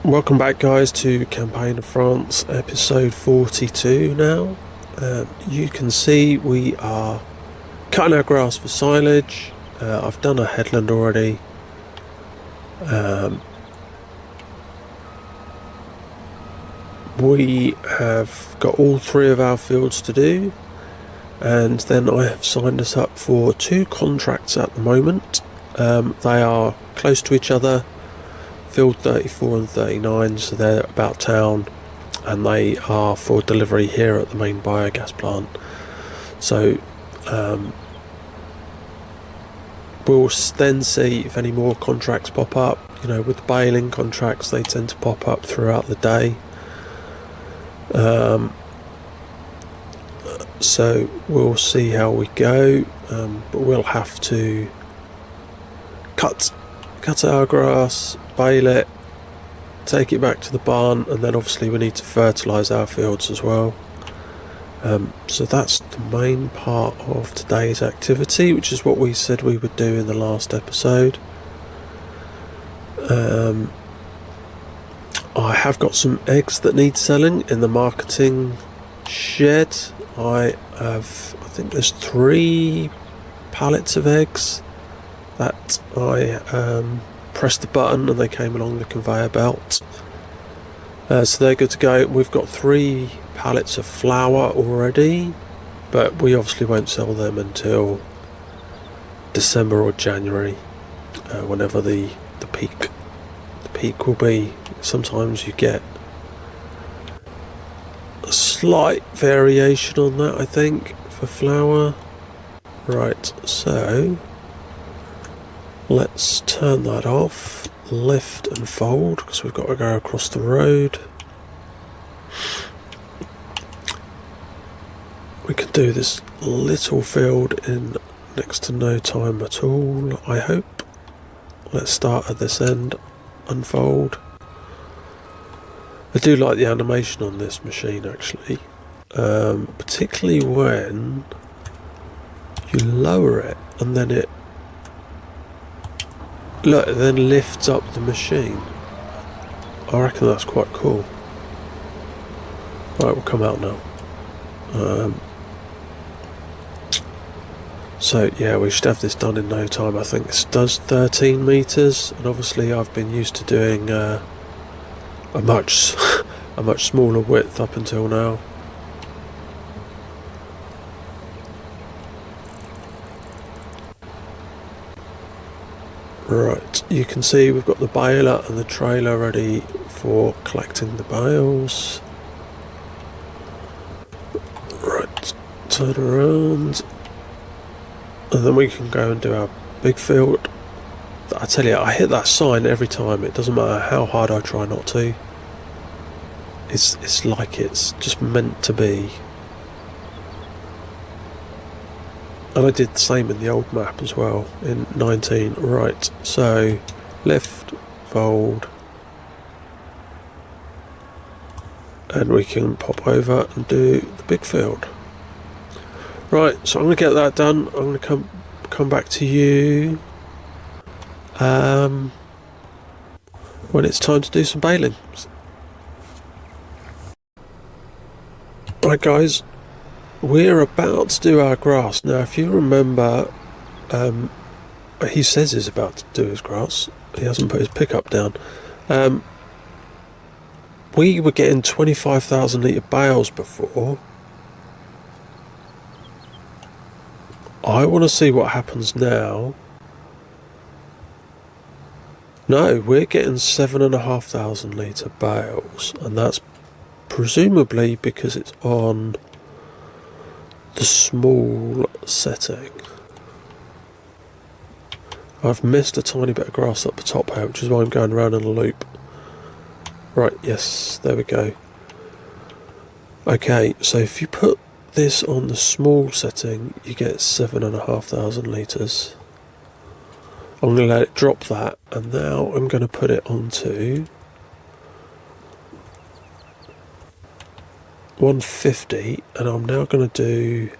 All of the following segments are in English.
Welcome back, guys, to Campaign of France, episode 42 now. You can see we are cutting our grass for silage. I've done a headland already. We have got all three of our fields to do, and then I have signed us up for two contracts at the moment. They are close to each other. Field 34 and 39, so they're about town, and they are for delivery here at the main biogas plant. So we'll then see if any more contracts pop up. You know, with the baling contracts, they tend to pop up throughout the day. So we'll see how we go, but we'll have to cut our grass, bale it, take it back to the barn, and then obviously we need to fertilise our fields as well. So that's the main part of today's activity, which is what we said we would do in the last episode. I have got some eggs that need selling in the marketing shed. I think there's 3 pallets of eggs that I pressed the button and they came along the conveyor belt. So they're good to go. We've got 3 pallets of flour already, but we obviously won't sell them until December or January, whenever the peak will be. Sometimes you get a slight variation on that, I think, for flour. Right, so let's turn that off, lift and fold, because we've got to go across the road. We can do this little field in next to no time at all, I hope. Let's start at this end, unfold. I do like the animation on this machine, actually, particularly when you lower it and then it then lifts up the machine. I reckon that's quite cool. Right, we'll come out now. So yeah, we should have this done in no time. I think this does 13 metres, and obviously I've been used to doing a much smaller width up until now. Right, you can see we've got the baler and the trailer ready for collecting the bales. Right, turn around, and then we can go and do our big field. I tell you, I hit that sign every time. It doesn't matter how hard I try not to. It's like it's just meant to be. And I did the same in the old map as well, in 19. Right, so lift, fold, and we can pop over and do the big field. Right, so I'm going to get that done. I'm going to come back to you when it's time to do some baling. Right, guys, we're about to do our grass. Now, if you remember, he says he's about to do his grass. He hasn't put his pickup down. We were getting 25,000 litre bales before. I want to see what happens now. No, we're getting 7,500 litre bales, and that's presumably because it's on the small setting. I've missed a tiny bit of grass up the top here, which is why I'm going around in a loop. Right, yes, there we go. Okay, so if you put this on the small setting, you get 7,500 litres. I'm going to let it drop that, and now I'm going to put it onto 150, and I'm now going to do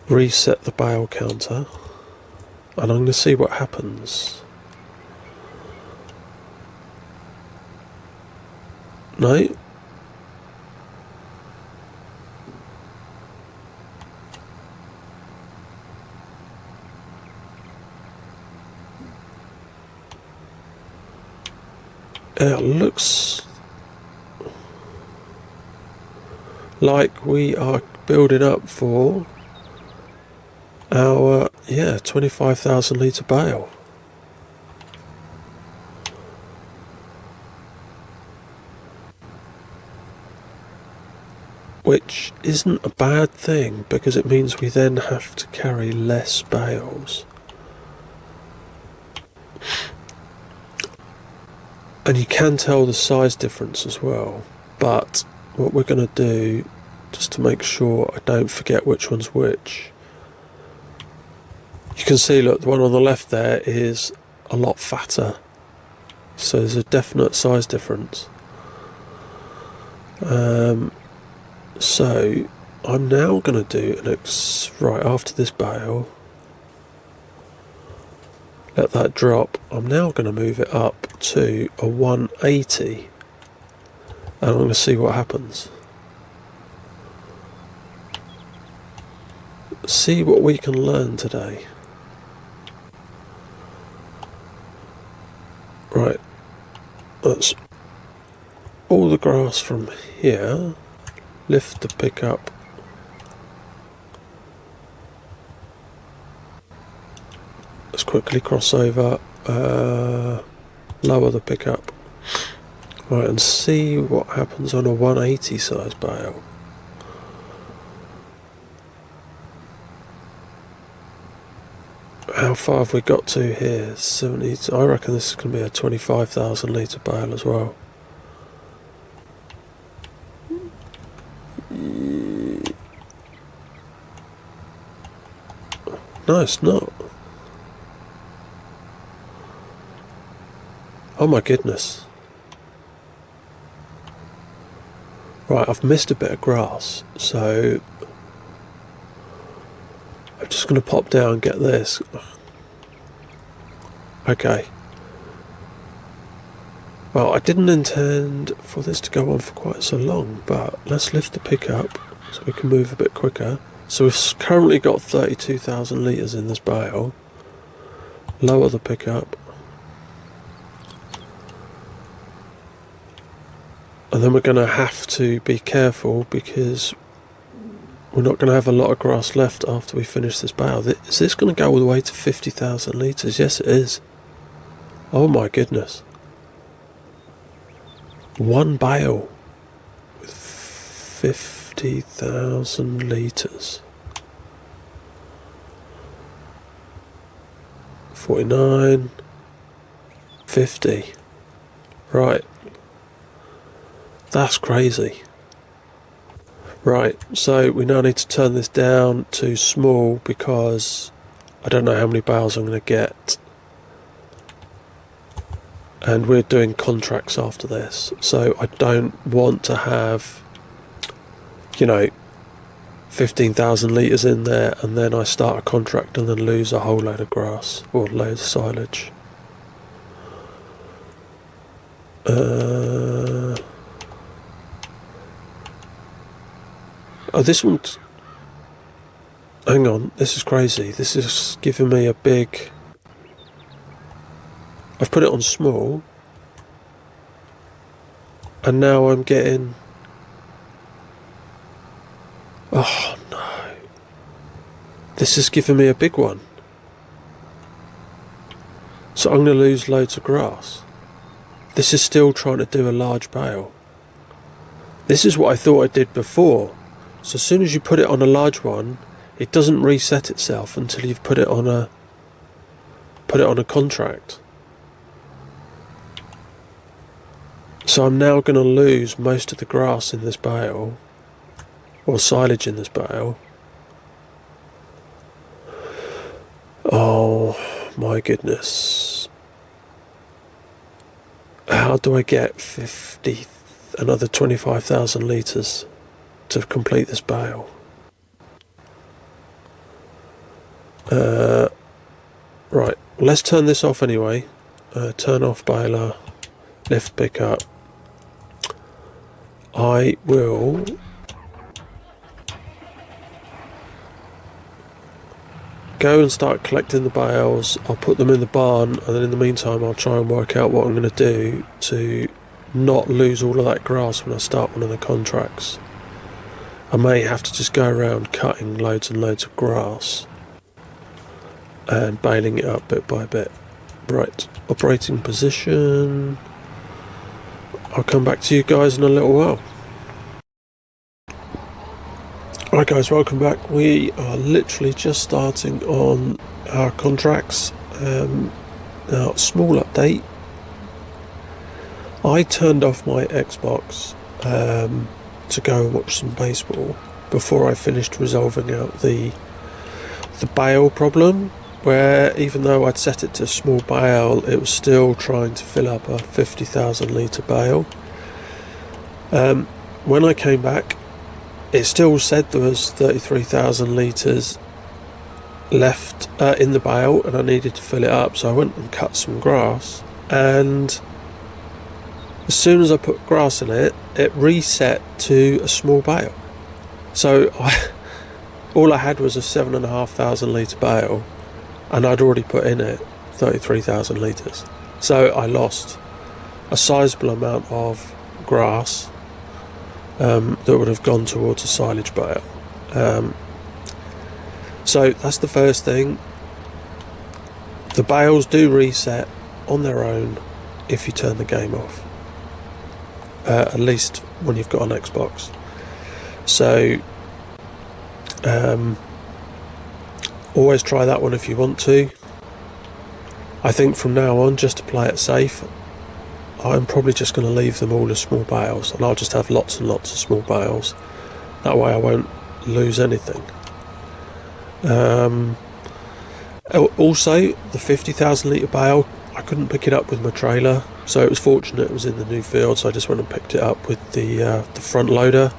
reset the bale counter, and I'm going to see what happens. No. It looks like we are building up for our 25,000 litre bale. Which isn't a bad thing, because it means we then have to carry less bales. And you can tell the size difference as well. But what we're going to do, just to make sure I don't forget which one's which, you can see, look, the one on the left there is a lot fatter. So there's a definite size difference. So I'm now going to do right after this bale, let that drop. I'm now going to move it up to a 180, and I'm going to see what happens. See what we can learn today. Right, that's all the grass from here. Lift the pickup. Let's quickly cross over, lower the pickup. Right, and see what happens on a 180 size bale. How far have we got to here? 70. I reckon this is going to be a 25,000 litre bale as well. No, it's not. Oh my goodness. Right, I've missed a bit of grass, so I'm just going to pop down and get this. Okay. Well, I didn't intend for this to go on for quite so long, but let's lift the pickup so we can move a bit quicker. So we've currently got 32,000 litres in this bale. Lower the pickup. And then we're going to have to be careful, because we're not going to have a lot of grass left after we finish this bale. Is this going to go all the way to 50,000 litres? Yes, it is. Oh my goodness. One bale with 50,000 litres. 49, 50. Right. That's crazy. Right, so we now need to turn this down to small, because I don't know how many bales I'm going to get. And we're doing contracts after this, so I don't want to have, 15,000 litres in there, and then I start a contract and then lose a whole load of grass or load of silage. Oh, this one. Hang on, this is crazy. This is giving me a big. I've put it on small, and now I'm getting. Oh no. This is giving me a big one. So I'm going to lose loads of grass. This is still trying to do a large bale. This is what I thought I did before. So as soon as you put it on a large one, it doesn't reset itself until you've put it on a contract. So I'm now going to lose most of the grass in this bale, or silage in this bale. Oh my goodness. How do I get another 25,000 litres to complete this bale? Right, let's turn this off anyway. Turn off baler, lift pickup. I will go and start collecting the bales. I'll put them in the barn, and then in the meantime I'll try and work out what I'm going to do to not lose all of that grass when I start one of the contracts. I may have to just go around cutting loads and loads of grass and baling it up bit by bit. Right, operating position. I'll come back to you guys in a little while. Right guys, welcome back. We are literally just starting on our contracts. Now, small update. I turned off my Xbox to go and watch some baseball before I finished resolving out the bale problem, where even though I'd set it to small bale, it was still trying to fill up a 50,000 litre bale. When I came back, it still said there was 33,000 litres left in the bale, and I needed to fill it up, so I went and cut some grass, and as soon as I put grass in it, it reset to a small bale. So all I had was a 7,500 litre bale, and I'd already put in it 33,000 litres. So I lost a sizable amount of grass that would have gone towards a silage bale. So that's the first thing. The bales do reset on their own if you turn the game off. At least when you've got an Xbox. So always try that one if you want to. I think from now on, just to play it safe, I'm probably just going to leave them all as small bales, and I'll just have lots and lots of small bales. That way I won't lose anything. Also, the 50,000 litre bale, I couldn't pick it up with my trailer, so it was fortunate it was in the new field, so I just went and picked it up with the front loader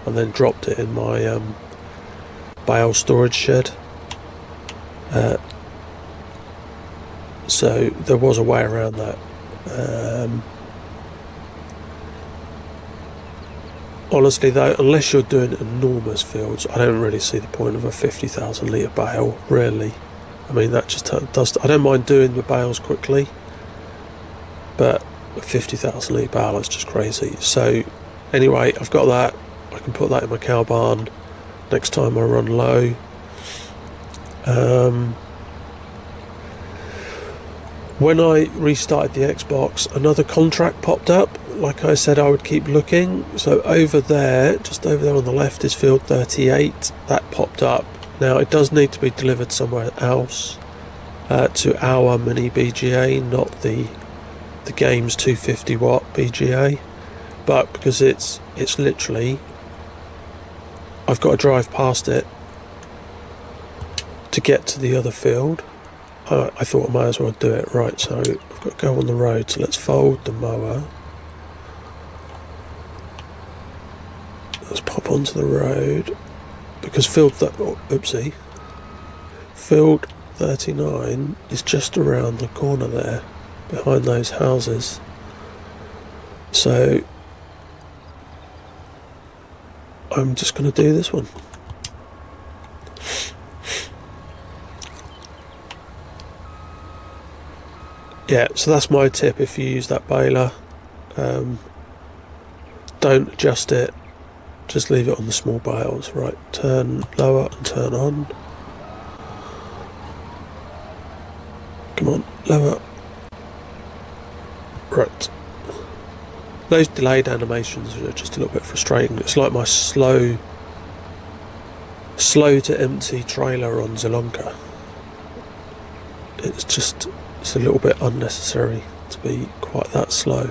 and then dropped it in my bale storage shed. So there was a way around that. Honestly though, unless you're doing enormous fields, I don't really see the point of a 50,000 litre bale, really. I mean, that just does. I don't mind doing the bales quickly, but a 50,000 litre bale is just crazy. So anyway, I've got that. I can put that in my cow barn next time I run low. When I restarted the Xbox, another contract popped up. Like I said, I would keep looking. So over there, just over there on the left, is field 38. That popped up. Now it does need to be delivered somewhere else, to our mini BGA, not the game's 250 watt BGA. But because it's literally, I've got to drive past it to get to the other field. I thought I might as well do it. Right, so I've got to go on the road, so let's fold the mower. Let's pop onto the road, because field 39 is just around the corner there, behind those houses. So I'm just going to do this one. Yeah, so that's my tip if you use that baler. Don't adjust it, just leave it on the small bales. Right, turn lower and turn on. Come on, lower. Right. Those delayed animations are just a little bit frustrating. It's like my slow to empty trailer on Zelonka. It's a little bit unnecessary to be quite that slow.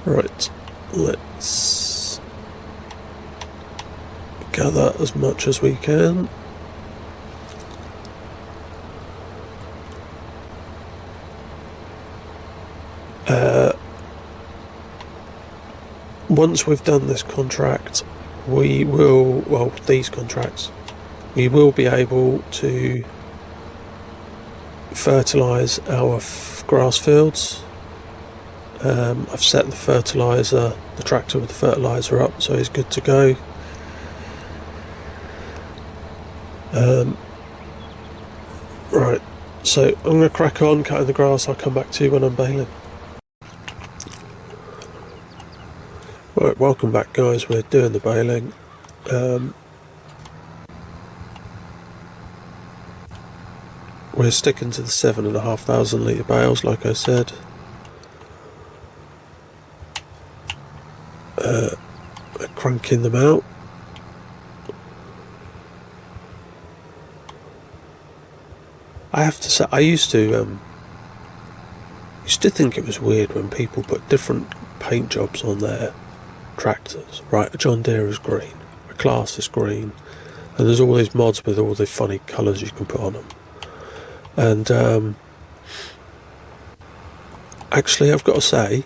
Right, let's gather as much as we can. Once we've done this contract, these contracts, we will be able to fertilise our grass fields. I've set the fertiliser, the tractor with the fertiliser up, so he's good to go. Right, so I'm going to crack on cutting the grass. I'll come back to you when I'm baling. Right, welcome back guys, we're doing the baling. We're sticking to the 7,500 litre bales like I said. We're cranking them out. I have to say, I used to think it was weird when people put different paint jobs on their tractors. Right, a John Deere is green, a Class is green, and there's all these mods with all the funny colours you can put on them. And actually, I've got to say,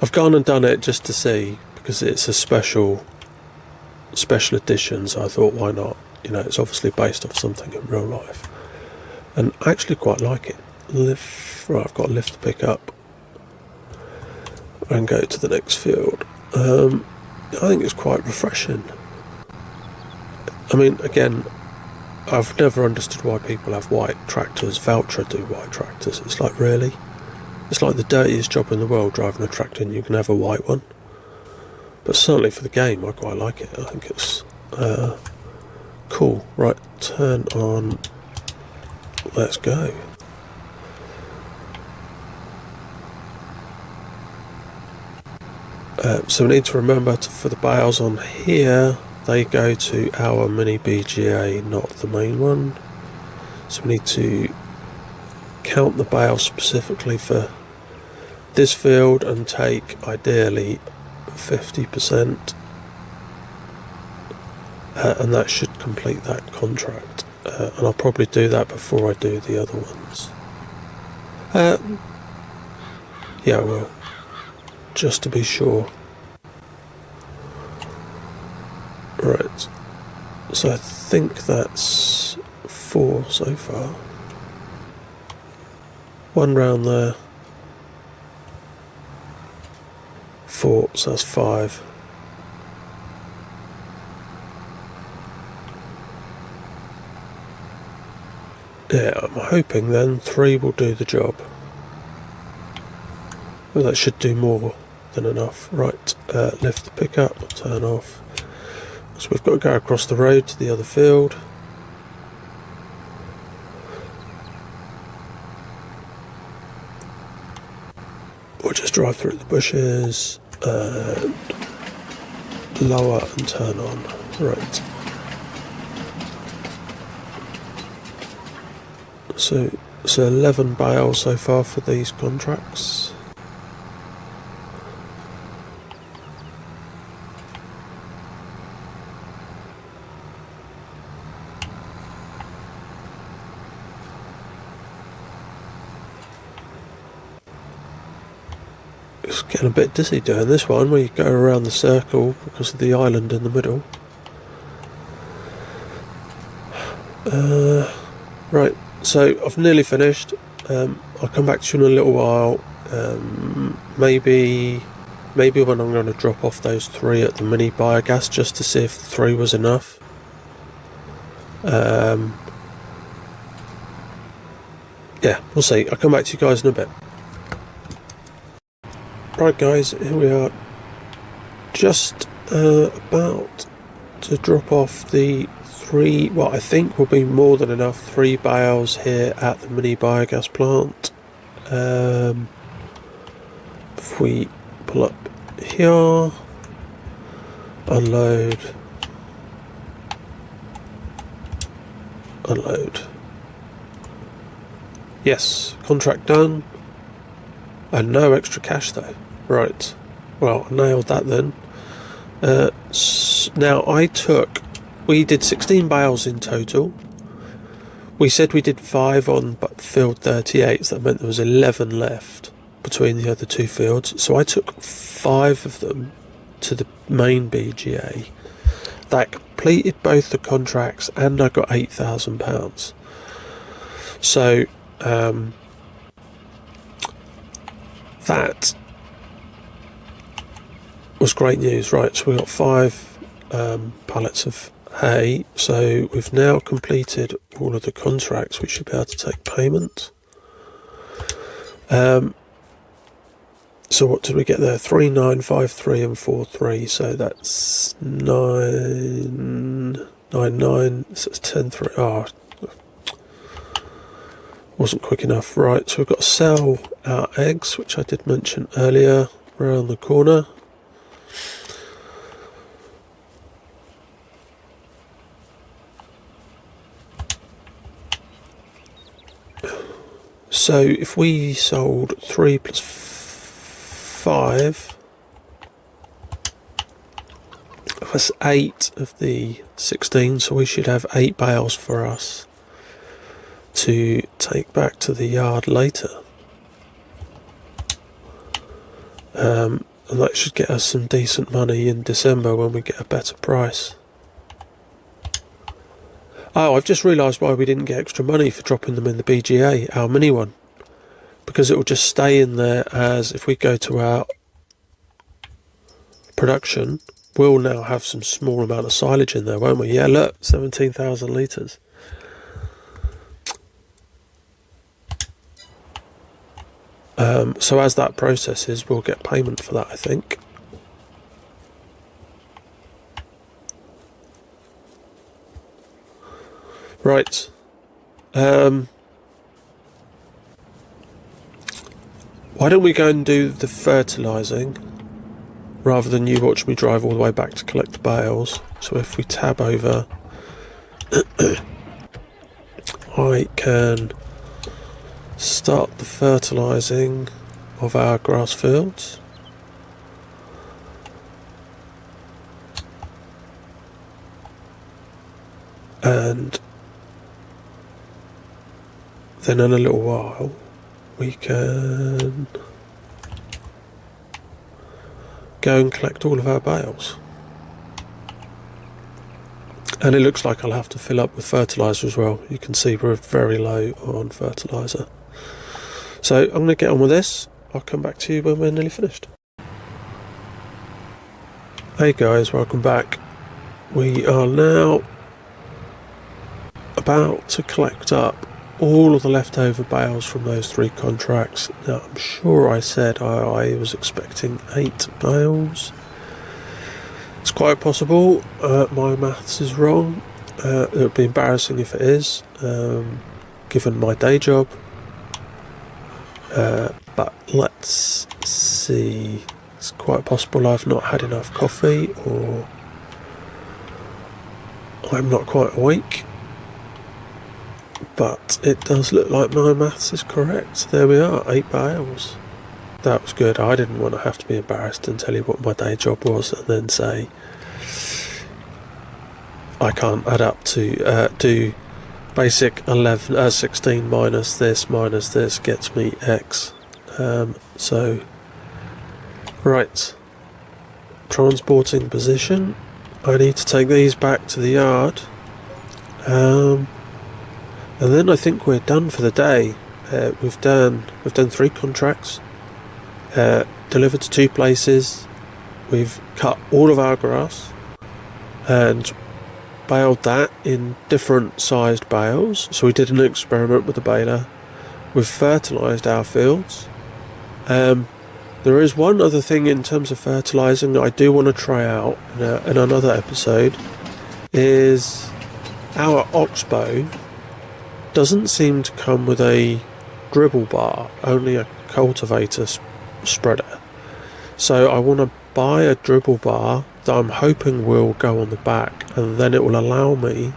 I've gone and done it just to see, because it's a special edition, so I thought, why not? You know, it's obviously based off something in real life, and I actually quite like it. Right, I've got a lift to pick up and go to the next field. I think it's quite refreshing. I mean, again, I've never understood why people have white tractors. Valtra do white tractors. It's like, really? It's like the dirtiest job in the world, driving a tractor, and you can have a white one. But certainly for the game, I quite like it. I think it's cool. Right, turn on. Let's go. So we need to remember for the bales on here, they go to our mini BGA, not the main one. So we need to count the bales specifically for this field and take ideally 50%. And that should complete that contract, and I'll probably do that before I do the other ones. Yeah, I will, just to be sure. Right, so I think that's 4 so far. 1 round there, 4, so that's 5. Yeah, I'm hoping then 3 will do the job. Well, that should do more than enough. Right, lift the pickup, turn off. So we've got to go across the road to the other field. We'll just drive through the bushes, and lower and turn on. Right. So 11 bales so far for these contracts. It's getting a bit dizzy doing this one, where you go around the circle because of the island in the middle. Right. So I've nearly finished. I'll come back to you in a little while. Maybe when I'm going to drop off those 3 at the mini biogas, just to see if 3 was enough. Yeah, we'll see. I'll come back to you guys in a bit. Right guys, here we are. Just about to drop off the 3, what I think will be more than enough, 3 bales here at the mini biogas plant. If we pull up here, unload, yes, contract done, and no extra cash though. Right, well, I nailed that then. Now we did 16 bales in total. We said we did 5 on field 38, so that meant there was 11 left between the other 2 fields. So I took 5 of them to the main BGA. That completed both the contracts, and I got £8,000. So that was great news. Right, so we got 5 pallets of hay, so we've now completed all of the contracts. We should be able to take payment. So what did we get there? 3953 and 43, so that's 999, so it's 103. Oh, wasn't quick enough. Right, so we've got to sell our eggs, which I did mention earlier, around the corner. So if we sold 3 plus 5, that's 8 of the 16, so we should have 8 bales for us to take back to the yard later. And that should get us some decent money in December when we get a better price. Oh, I've just realised why we didn't get extra money for dropping them in the BGA, our mini one. Because it will just stay in there as, if we go to our production, we'll now have some small amount of silage in there, won't we? Yeah, look, 17,000 litres. So as that processes, we'll get payment for that, I think. Right. Why don't we go and do the fertilising rather than you watch me drive all the way back to collect the bales? So if we tab over, I can start the fertilising of our grass fields. And then in a little while we can go and collect all of our bales. And it looks like I'll have to fill up with fertiliser as well. You can see we're very low on fertiliser. So I'm going to get on with this. I'll come back to you when we're nearly finished. Hey guys, welcome back. We are now about to collect up all of the leftover bales from those 3 contracts. Now I'm sure I said I was expecting 8 bales. It's quite possible my maths is wrong. It would be embarrassing if it is, given my day job. But let's see. It's quite possible I've not had enough coffee, or I'm not quite awake. But it does look like my maths is correct. There we are, 8 bales. That was good. I didn't want to have to be embarrassed and tell you what my day job was and then say I can't add up to do basic 16 minus this gets me X. So right, transporting position. I need to take these back to the yard. And then I think we're done for the day. We've done 3 contracts, delivered to 2 places. We've cut all of our grass and baled that in different sized bales. So we did an experiment with the baler. We've fertilised our fields. There is one other thing in terms of fertilising that I do want to try out in another episode. Is our oxbow doesn't seem to come with a dribble bar, only a cultivator spreader. So I want to buy a dribble bar that I'm hoping will go on the back, and then it will allow me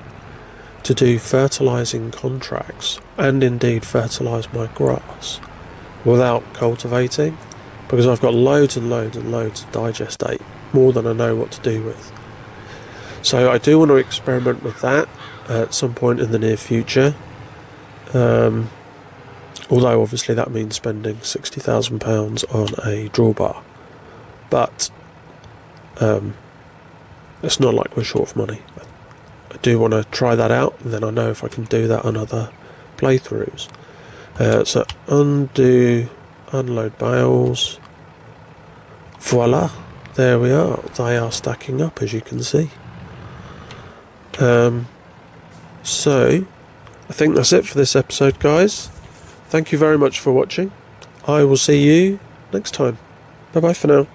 to do fertilising contracts and indeed fertilise my grass without cultivating, because I've got loads and loads and loads of digestate, more than I know what to do with. So I do want to experiment with that at some point in the near future. Although obviously that means spending £60,000 on a drawbar, but it's not like we're short of money. I do want to try that out, and then I know if I can do that on other playthroughs. So undo unload bales. Voila, there we are. They are stacking up, as you can see. So I think that's it for this episode, guys. Thank you very much for watching. I will see you next time. Bye bye for now.